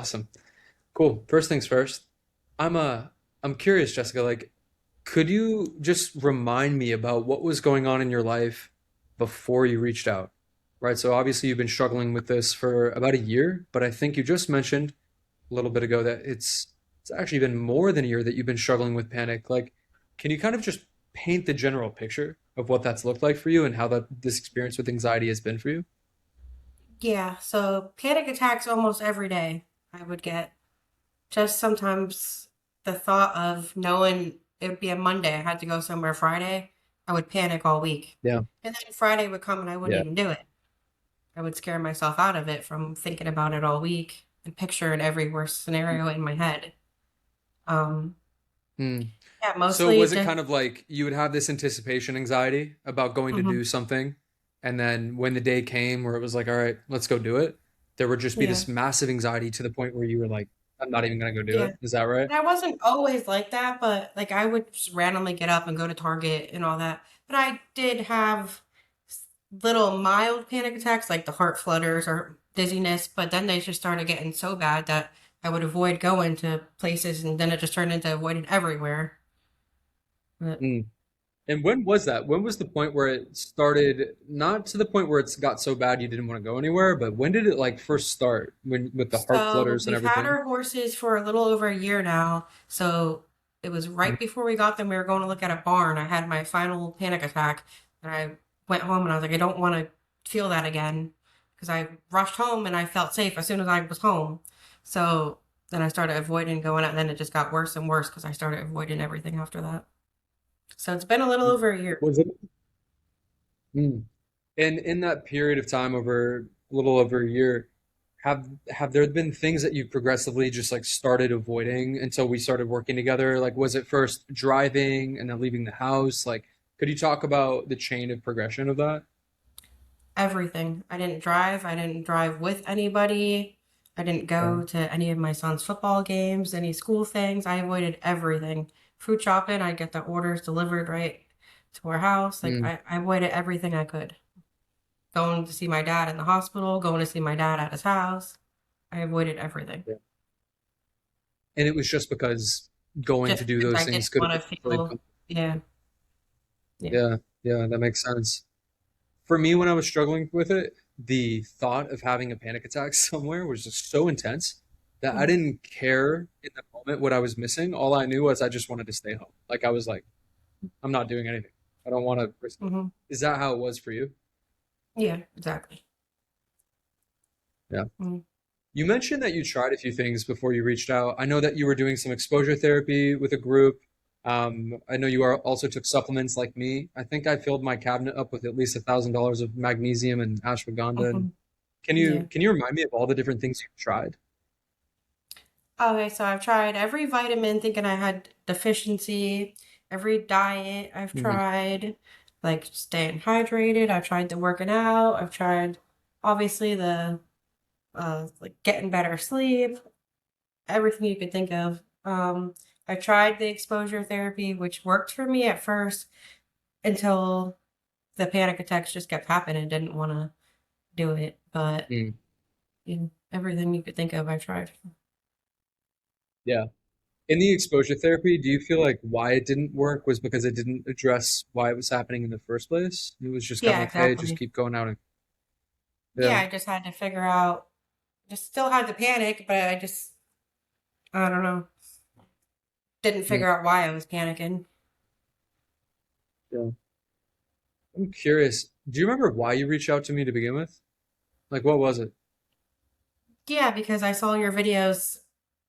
Awesome. Cool. First things first. I'm I'm curious, Jessica, like could you just remind me about what was going on in your life before you reached out? Right? So obviously you've been struggling with this for about a year, but I think you just mentioned a little bit ago that it's actually been more than a year that you've been struggling with panic. Like, can you kind of just paint the general picture of what that's looked like for you and how that this experience with anxiety has been for you? Yeah, so panic attacks almost every day I would get. Just sometimes the thought of knowing it would be a Monday, I had to go somewhere Friday, I would panic all week. Yeah. And then Friday would come and I wouldn't Yeah. even do it. I would scare myself out of it from thinking about it all week and picturing every worst scenario in my head. Um, Hmm. yeah, So mostly was it just, kind of like you would have this anticipation anxiety about going to mhm, do something, and then when the day came where it was like, all right, let's go do it, there would just be yeah, this massive anxiety to the point where you were like, I'm not even gonna go do yeah. it. Is that right? And I wasn't always like that, but like I would just randomly get up and go to Target and all that. But I did have little mild panic attacks, like the heart flutters or dizziness, but then they just started getting so bad that I would avoid going to places and then it just turned into avoiding everywhere. But, Mm. And when was that? When was the point where it started, not to the point where it's got so bad you didn't want to go anywhere, but when did it like first start when with the heart so flutters and we've had everything? our horses for a little over a year now. So it was right before we got them. We were going to look at a barn. I had my final panic attack and I went home and I was like, I don't want to feel that again because I rushed home and I felt safe as soon as I was home. So then I started avoiding going out and then it just got worse and worse because I started avoiding everything after that. So it's been a little over a year. Was it? Mm. And in that period of time, over a little over a year, have there been things that you progressively just like started avoiding until we started working together? Like, was it first driving and then leaving the house? Like, could you talk about the chain of progression of that? Everything. I didn't drive. I didn't drive with anybody. I didn't Yeah. go to any of my son's football games, any school things. I avoided everything. Food shopping, I'd get the orders delivered right to our house. Like Mm. I avoided everything I could. Going to see my dad in the hospital, going to see my dad at his house. I avoided everything. Yeah. And it was just because going to Just do because those I didn't things could have want to potentially feel, been. yeah, yeah. Yeah, yeah, that makes sense. For me, when I was struggling with it, the thought of having a panic attack somewhere was just so intense that I Mhm. didn't care in the moment what I was missing. All I knew was I just wanted to stay home. Like I was like, I'm not doing anything. I don't want to risk it. Mhm. Is that how it was for you? Yeah, exactly. Yeah. Mhm. You mentioned that you tried a few things before you reached out. I know that you were doing some exposure therapy with a group. I know you also took supplements like me. I think I filled my cabinet up with at least $1,000 of magnesium and ashwagandha. And Mhm. can Yeah. you remind me of all the different things you've tried? Okay, so I've tried every vitamin thinking I had deficiency, every diet I've Mhm. tried, like staying hydrated. I've tried the working out. I've tried obviously the like getting better sleep, everything you could think of. I tried the exposure therapy, which worked for me at first until the panic attacks just kept happening. Didn't want to do it, but Mm. you know, everything you could think of, I tried. Yeah. In the exposure therapy, do you feel like why it didn't work was because it didn't address why it was happening in the first place? It was just kind of Yeah, like, hey, just exactly. keep going out and Yeah, yeah. I just had to figure out. Just still had the panic, but I don't know, didn't Mm. figure out why I was panicking. Yeah. I'm curious. Do you remember why you reached out to me to begin with? Like, what was it? Yeah, because I saw your videos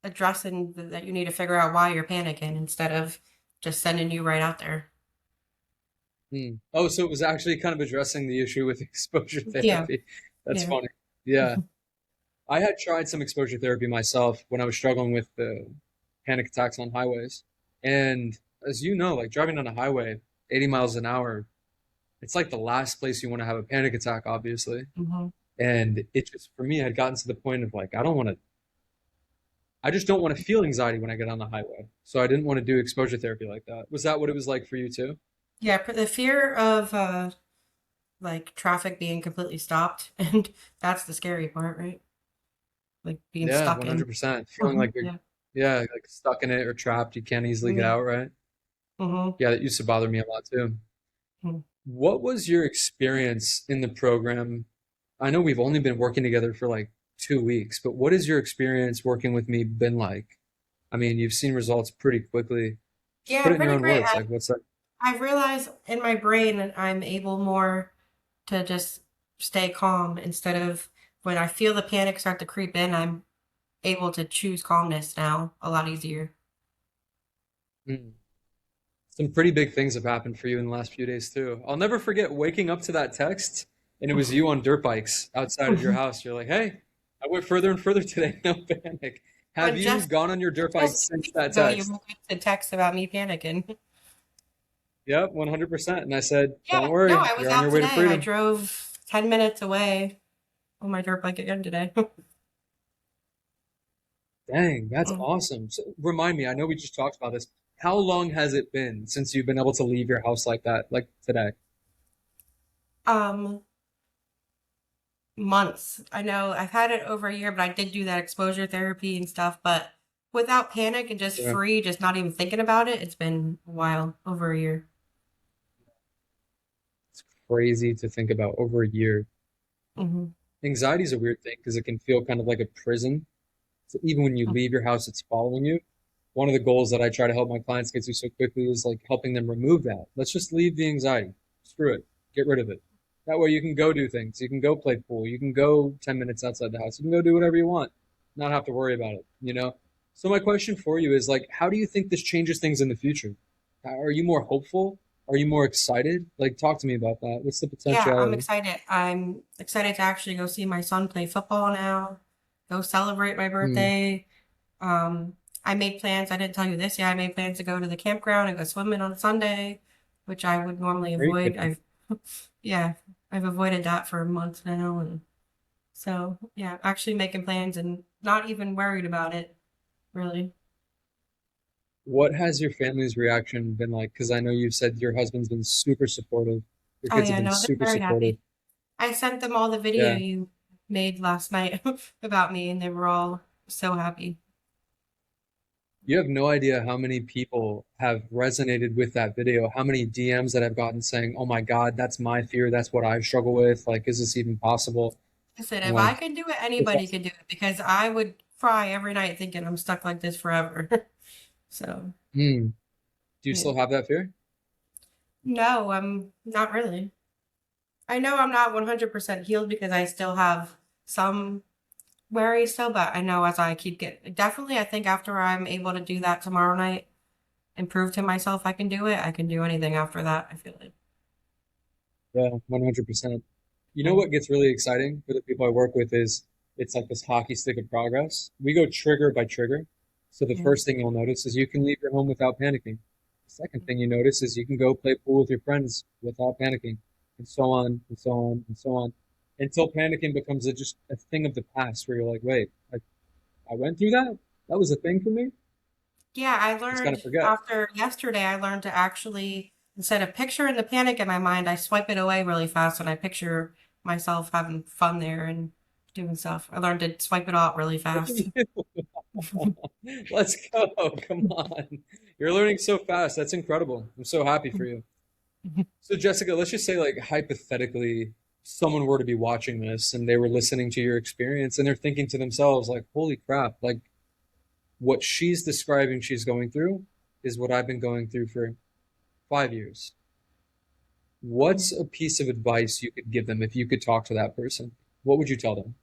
addressing that you need to figure out why you're panicking instead of just sending you right out there. Hmm. Oh, so it was actually kind of addressing the issue with exposure Yeah, therapy. That's yeah. funny. Yeah. I had tried some exposure therapy myself when I was struggling with the panic attacks on highways. And as you know, like driving on a highway, 80 miles an hour, it's like the last place you want to have a panic attack, obviously. Hmm. And it just, for me, had gotten to the point of like, I just don't want to feel anxiety when I get on the highway. So I didn't want to do exposure therapy like that. Was that what it was like for you too? Yeah, the fear of like traffic being completely stopped, and that's the scary part, right? like being Yeah, stuck in. 100%. Feeling like you're, Yeah. yeah, like stuck in it or trapped, you can't easily get Yeah. out, right? Mm-hmm. Yeah, that used to bother me a lot too. What was your experience in the program? I know we've only been working together for like 2 weeks, but what has your experience working with me been like? I mean, you've seen results pretty quickly. Just put Yeah, it in your pretty own great. words. Like, what's that? I've realized in my brain that I'm able more to just stay calm instead of when I feel the panic start to creep in, I'm able to choose calmness now a lot easier. Mm. Some pretty big things have happened for you in the last few days too. I'll never forget waking up to that text and it was you on dirt bikes outside of your house. You're like, "Hey, I went further and further today. No panic." Have When you gone on your dirt bike just two since weeks that ago, you text? moved to text about me panicking. Yep, 100%. And I said, Yeah, "Don't no, worry. I was You're on out your way to today. I freedom." drove 10 minutes away on my dirt bike again today. Dang, that's awesome. So, remind me, I know we just talked about this. How long has it been since you've been able to leave your house like that, like today? um, Months. I know I've had it over a year, but I did do that exposure therapy and stuff. But without panic and just Yeah, free, just not even thinking about it, it's been a while, over a year. it's crazy to think about over a year. Hmm. Anxiety is a weird thing because it can feel kind of like a prison. So even when you leave your house, it's following you. One of the goals that I try to help my clients get to so quickly is like helping them remove that. Let's just leave the anxiety. Screw it. Get rid of it. That way you can go do things. You can go play pool. You can go 10 minutes outside the house. You can go do whatever you want, not have to worry about it, you know? So my question for you is like, how do you think this changes things in the future? Are you more hopeful? Are you more excited? Like, talk to me about that. What's the Yeah, I'm potentiality? excited. I'm excited to actually go see my son play football now, go celebrate my Hmm. birthday. Um, I made plans. I didn't tell you this. Yeah, I made plans to go to the campground and go swimming on Sunday, which I would normally Are you avoid. kidding? I've, yeah, I've avoided that for months now, and so yeah, actually making plans and not even worried about it, really. What has your family's reaction been like? Because I know you've said your husband's been super supportive. Your Oh kids have yeah, been no, they're super very supportive. happy. I sent them all the video Yeah. you made last night about me, and they were all so happy. You have no idea how many people have resonated with that video, how many DMs that I've gotten saying, "Oh my God, that's my fear. That's what I struggle with. Like, is this even possible?" I said, I'm if I like, can do it, it's anybody awesome. can do it because I would cry every night thinking I'm stuck like this forever. So, Hmm. Do you yeah. still have that fear? No, I'm not really. I know I'm not 100% healed because I still have some worry still, but I know as I keep getting, definitely, I think after I'm able to do that tomorrow night and prove to myself I can do it, I can do anything after that, I feel like. Yeah, 100%. You know Mm, what gets really exciting for the people I work with is it's like this hockey stick of progress. We go trigger by trigger. So the yeah. first thing you'll notice is you can leave your home without panicking. The second thing you notice is you can go play pool with your friends without panicking, and so on and so on and so on, until panicking becomes just a thing of the past where you're like, wait, I went through that? That was a thing for me? Yeah, I Just kind learned of forget. after yesterday, I learned to actually, instead of picturing the panic in my mind, I swipe it away really fast and I picture myself having fun there and doing stuff. I learned to swipe it out really Look at fast. you. Let's go. Come on. You're learning so fast. That's incredible. I'm so happy for you. So, Jessica, let's just say, like, hypothetically, someone were to be watching this and they were listening to your experience and they're thinking to themselves, like, holy crap, like, what she's describing she's going through is what I've been going through for 5 years. What's a piece of advice you could give them if you could talk to that person? What would you tell them?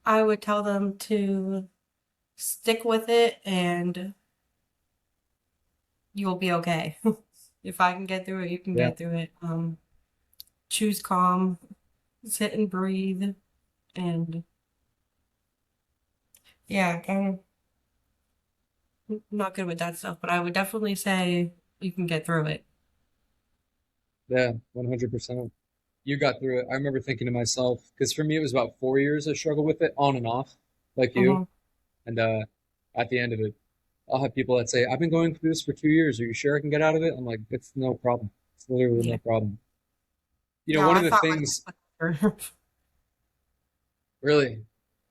I would tell them to stick with it and you'll be okay. If I can get through it, you can Yeah, get through it. Choose calm, sit and breathe, and yeah, I'm not good with that stuff, but I would definitely say you can get through it. yeah, 100%. You got through it. I remember thinking to myself, because for me, it was about 4 years I struggled with it on and off, like you. Hmm. And at the end of it, I'll have people that say, I've been going through this for 2 years. Are you sure I can get out of it? I'm like, it's no problem. It's literally no Yeah. problem. Yeah, One I of the thought things, my life was over. really,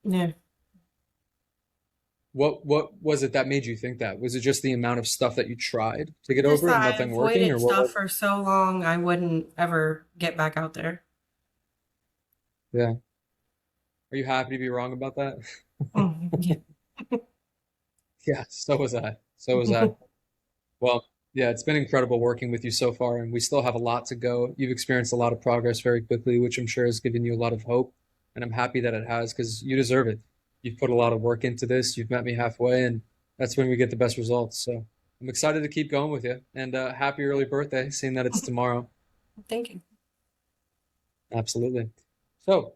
Yeah. What was it that made you think that? Was it just the amount of stuff that you tried to get Just over it that and I nothing working, or avoided what stuff was it? for so long, I wouldn't ever get back out there. Yeah. Are you happy to be wrong about that? Yeah. Yeah, so was I. So was I. Well, yeah, it's been incredible working with you so far, and we still have a lot to go. You've experienced a lot of progress very quickly, which I'm sure has given you a lot of hope, and I'm happy that it has because you deserve it. You've put a lot of work into this. You've met me halfway, and that's when we get the best results. So I'm excited to keep going with you, and happy early birthday, seeing that it's tomorrow. Thank you. Absolutely. So